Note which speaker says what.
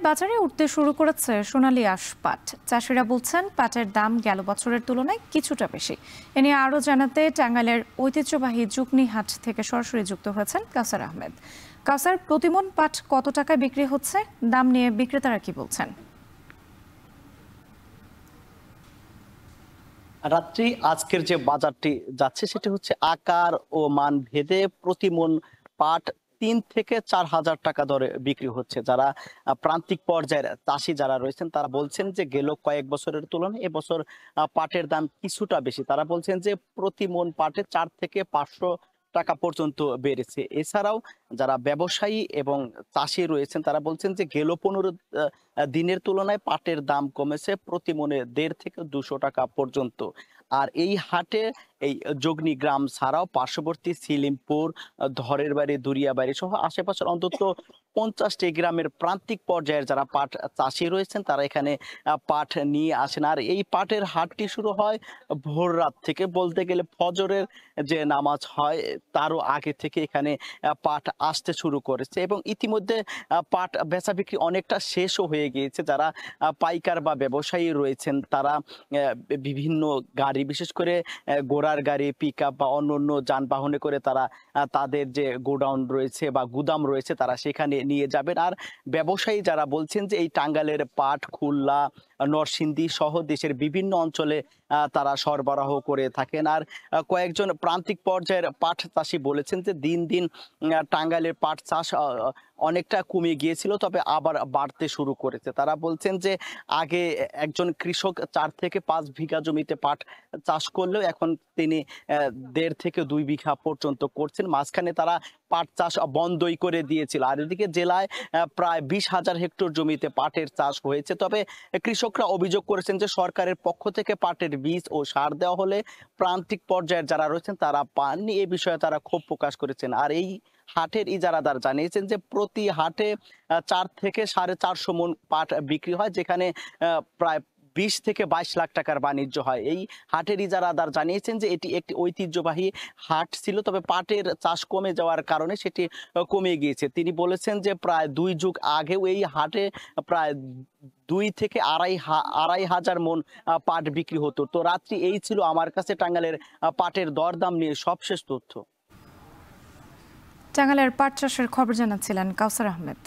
Speaker 1: বাজারে উঠতে শুরু করেছে সোনালী আঁশ পাট। চাষিরা বলছেন পাটের দাম গেল বছরের তুলনায় কিছুটা বেশি। এ নিয়ে আরও জানাতে টাঙ্গাইলের ঐতিহ্যবাহী যুগনি হাট থেকে সরাসরি যুক্ত হয়েছেন কাউসার আহমেদ। কাউসার, প্রতিমন পাট কত টাকায় বিক্রি হচ্ছে? দাম নিয়ে বিক্রেতারা কি বলছেন?
Speaker 2: রাত্রি আজকের যে বাজারটি যাচ্ছে সেটি হচ্ছে আকার ও মান ভেদে প্রতি মন পাট ৩ থেকে ৪ হাজার টাকা দরে বিক্রি হচ্ছে। যারা প্রান্তিক পর্যায়ের চাষি যারা রয়েছেন তারা বলছেন যে গেল কয়েক বছরের তুলনায় এবছর পাটের দাম কিছুটা বেশি। তারা বলছেন যে প্রতি মন পাটে ৪ থেকে ৫০০ টাকা পর্যন্ত বেড়েছে। এছাড়াও যারা ব্যবসায়ী এবং চাষি রয়েছেন তারা বলছেন যে গেল ১৫ দিনের তুলনায় পাটের দাম কমেছে প্রতি মনে ১৫০ থেকে ২০০ টাকা পর্যন্ত। আর এই হাটে এই যোগনি গ্রাম ছাড়াও পার্শ্ববর্তী সিলিমপুর, ধরের বাড়ি, দুরিয়াবাড়ি সহ আশেপাশের অন্তত ৫০টি গ্রামের প্রান্তিক পর্যায়ের যারা পাট চাষি রয়েছেন তারা এখানে পাট নিয়ে আসেন। আর এই পাটের হাটটি শুরু হয় ভোর রাত থেকে, বলতে গেলে ফজরের যে নামাজ হয় তারও আগে থেকে এখানে পাট আসতে শুরু করেছে এবং ইতিমধ্যে পাট বেচা বিক্রি অনেকটা শেষও হয়ে গিয়েছে। যারা পাইকার বা ব্যবসায়ী রয়েছেন তারা বিভিন্ন গাড়ি, বিশেষ করে ঘোড়ার গাড়ি, পিকআপ বা অন্য যানবাহনে করে তারা তাদের যে গোডাউন রয়েছে বা গুদাম রয়েছে তারা সেখানে নিয়ে যাবেন। আর ব্যবসায়ী যারা বলছেন যে এই টাঙ্গাইলের পাট খুলনা, নরসিংদী সহ দেশের বিভিন্ন অঞ্চলে তারা সরবরাহ করে থাকেন। আর কয়েকজন প্রান্তিক পর্যায়ের পাট চাষি বলেছেন যে দিন দিন টাঙ্গাইলের পাট চাষ অনেকটা কমে গিয়েছিল, তবে আবার বাড়তে শুরু করেছে। তারা বলছেন যে আগে একজন কৃষক ৪ থেকে ৫ বিঘা জমিতে পাট চাষ করলেও এখন তিনি ১.৫ থেকে ২ বিঘা পর্যন্ত করছেন। মাঝখানে তারা পাট চাষ বন্ধই করে দিয়েছিল। আর এদিকে জেলায় প্রায় ২০,০০০ হেক্টর জমিতে পাটের চাষ হয়েছে। তবে কৃষকরা অভিযোগ করেছেন যে সরকারের পক্ষ থেকে পাটের বীজ ও সার দেওয়া হলে প্রান্তিক পর্যায়ের যারা রয়েছেন তারা পাননি। এ বিষয়ে তারা ক্ষোভ প্রকাশ করেছেন। আর এই হাটের ইজারাদার জানিয়েছেন যে প্রতি হাটে ৪ থেকে ৪৫০ মণ পাট বিক্রি হয়, যেখানে প্রায় ২০ থেকে ২২ লাখ টাকার বাণিজ্য হয়। এই হাটের ইজারাদার জানিয়েছেন যে এটি একটি ঐতিহ্যবাহী হাট ছিল, তবে পাটের চাষ কমে যাওয়ার কারণে সেটি কমে গিয়েছে। তিনি বলেছেন যে প্রায় ২ যুগ আগেও এই হাটে প্রায় ২ থেকে আড়াই হাজার মণ পাট বিক্রি হতো। তো রাত্রি এই ছিল আমার কাছে টাঙ্গাইলের পাটের দরদাম নিয়ে সবশেষ তথ্য।
Speaker 1: টাঙ্গাইলের পাট চাষের খবর জানাচ্ছিলেন কাউসার আহমেদ।